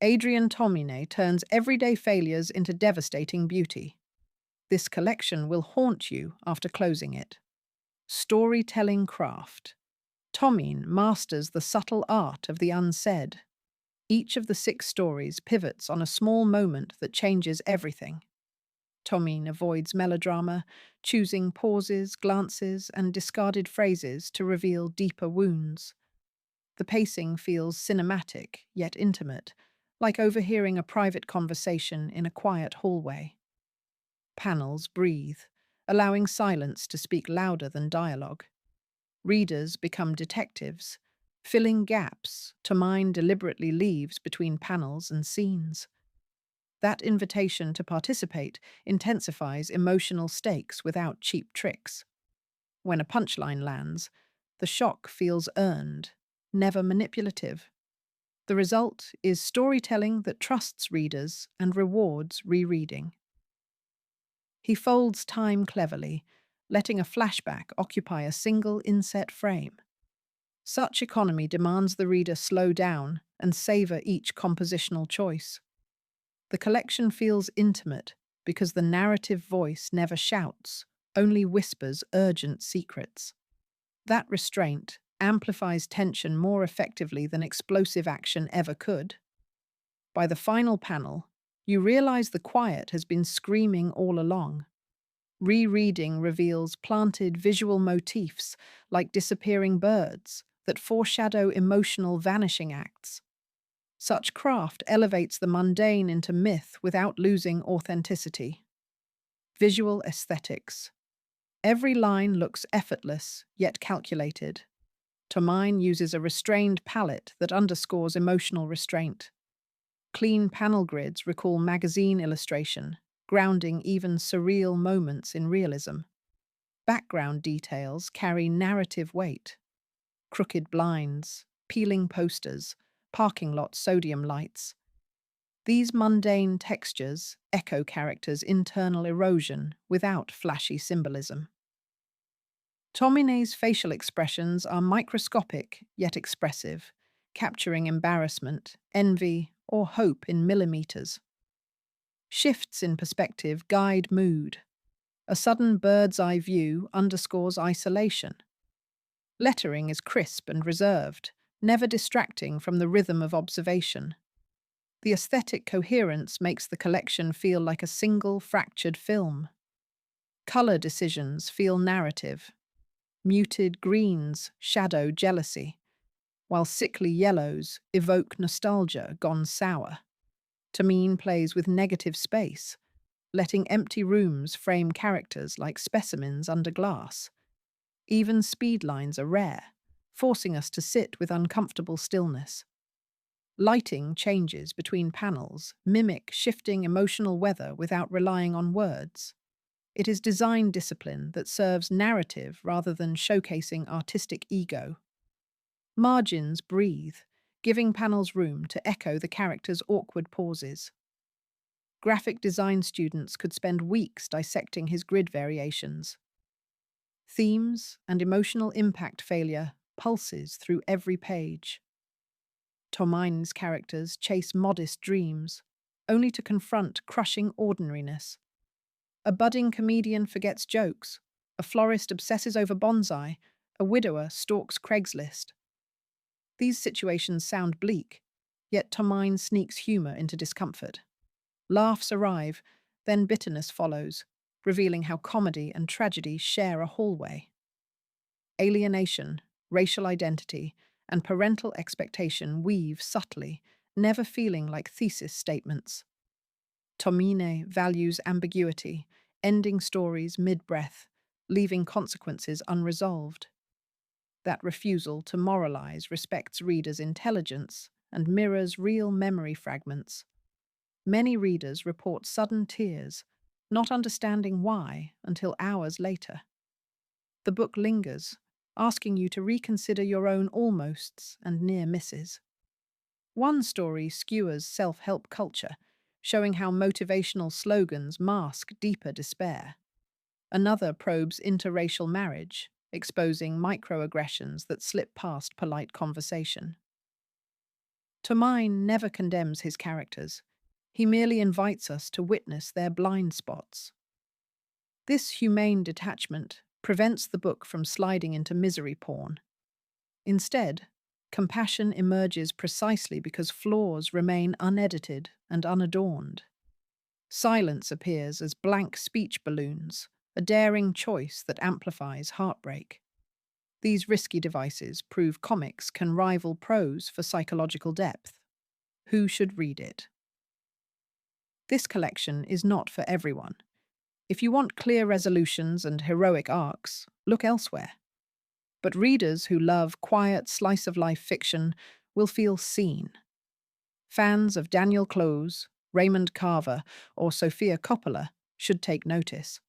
Adrian Tomine turns everyday failures into devastating beauty. This collection will haunt you after closing it. Storytelling craft. Tomine masters the subtle art of the unsaid. Each of the six stories pivots on a small moment that changes everything. Tomine avoids melodrama, choosing pauses, glances, and discarded phrases to reveal deeper wounds. The pacing feels cinematic, yet intimate, like overhearing a private conversation in a quiet hallway. Panels breathe, allowing silence to speak louder than dialogue. Readers become detectives, filling gaps Tomine deliberately leaves between panels and scenes. That invitation to participate intensifies emotional stakes without cheap tricks. When a punchline lands, the shock feels earned, never manipulative. The result is storytelling that trusts readers and rewards rereading. He folds time cleverly, letting a flashback occupy a single inset frame. Such economy demands the reader slow down and savor each compositional choice. The collection feels intimate because the narrative voice never shouts, only whispers urgent secrets. That restraint amplifies tension more effectively than explosive action ever could. By the final panel, you realize the quiet has been screaming all along. Rereading reveals planted visual motifs like disappearing birds that foreshadow emotional vanishing acts. Such craft elevates the mundane into myth without losing authenticity. Visual aesthetics. Every line looks effortless, yet calculated. Tomine uses a restrained palette that underscores emotional restraint. Clean panel grids recall magazine illustration, grounding even surreal moments in realism. Background details carry narrative weight. Crooked blinds, peeling posters, parking lot sodium lights. These mundane textures echo characters' internal erosion without flashy symbolism. Tomine's facial expressions are microscopic yet expressive, capturing embarrassment, envy, or hope in millimeters. Shifts in perspective guide mood. A sudden bird's eye view underscores isolation. Lettering is crisp and reserved, never distracting from the rhythm of observation. The aesthetic coherence makes the collection feel like a single fractured film. Color decisions feel narrative. Muted greens shadow jealousy, while sickly yellows evoke nostalgia gone sour. Tamine plays with negative space, letting empty rooms frame characters like specimens under glass. Even speed lines are rare, forcing us to sit with uncomfortable stillness. Lighting changes between panels mimic shifting emotional weather without relying on words. It is design discipline that serves narrative rather than showcasing artistic ego. Margins breathe, giving panels room to echo the characters' awkward pauses. Graphic design students could spend weeks dissecting his grid variations. Themes and emotional impact failure pulses through every page. Tomine's characters chase modest dreams, only to confront crushing ordinariness. A budding comedian forgets jokes, a florist obsesses over bonsai, a widower stalks Craigslist. These situations sound bleak, yet Tomine sneaks humor into discomfort. Laughs arrive, then bitterness follows, revealing how comedy and tragedy share a hallway. Alienation, racial identity, and parental expectation weave subtly, never feeling like thesis statements. Tomine values ambiguity, ending stories mid-breath, leaving consequences unresolved. That refusal to moralize respects readers' intelligence and mirrors real memory fragments. Many readers report sudden tears, not understanding why until hours later. The book lingers, asking you to reconsider your own almosts and near misses. One story skewers self-help culture, showing how motivational slogans mask deeper despair. Another probes interracial marriage, exposing microaggressions that slip past polite conversation. Tomine never condemns his characters. He merely invites us to witness their blind spots. This humane detachment prevents the book from sliding into misery porn. Instead, compassion emerges precisely because flaws remain unedited and unadorned. Silence appears as blank speech balloons, a daring choice that amplifies heartbreak. These risky devices prove comics can rival prose for psychological depth. Who should read it? This collection is not for everyone. If you want clear resolutions and heroic arcs, look elsewhere. But readers who love quiet, slice of life fiction will feel seen. Fans of Daniel Clowes, Raymond Carver, or Sofia Coppola should take notice.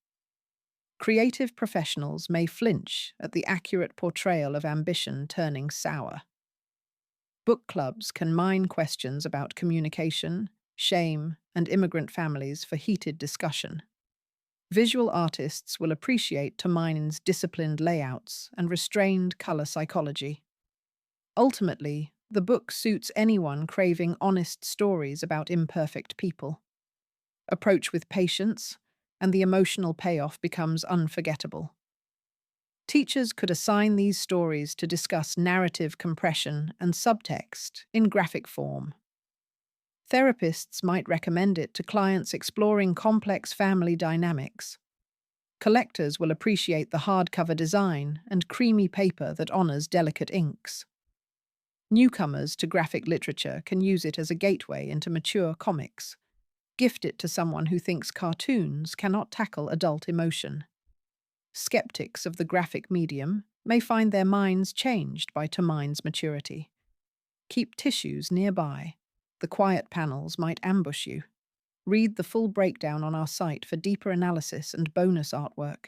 Creative professionals may flinch at the accurate portrayal of ambition turning sour. Book clubs can mine questions about communication, shame, and immigrant families for heated discussion. Visual artists will appreciate Tomine's disciplined layouts and restrained color psychology. Ultimately, the book suits anyone craving honest stories about imperfect people. Approach with patience, and the emotional payoff becomes unforgettable. Teachers could assign these stories to discuss narrative compression and subtext in graphic form. Therapists might recommend it to clients exploring complex family dynamics. Collectors will appreciate the hardcover design and creamy paper that honors delicate inks. Newcomers to graphic literature can use it as a gateway into mature comics. Gift it to someone who thinks cartoons cannot tackle adult emotion. Skeptics of the graphic medium may find their minds changed by Tomine's maturity. Keep tissues nearby. The quiet panels might ambush you. Read the full breakdown on our site for deeper analysis and bonus artwork.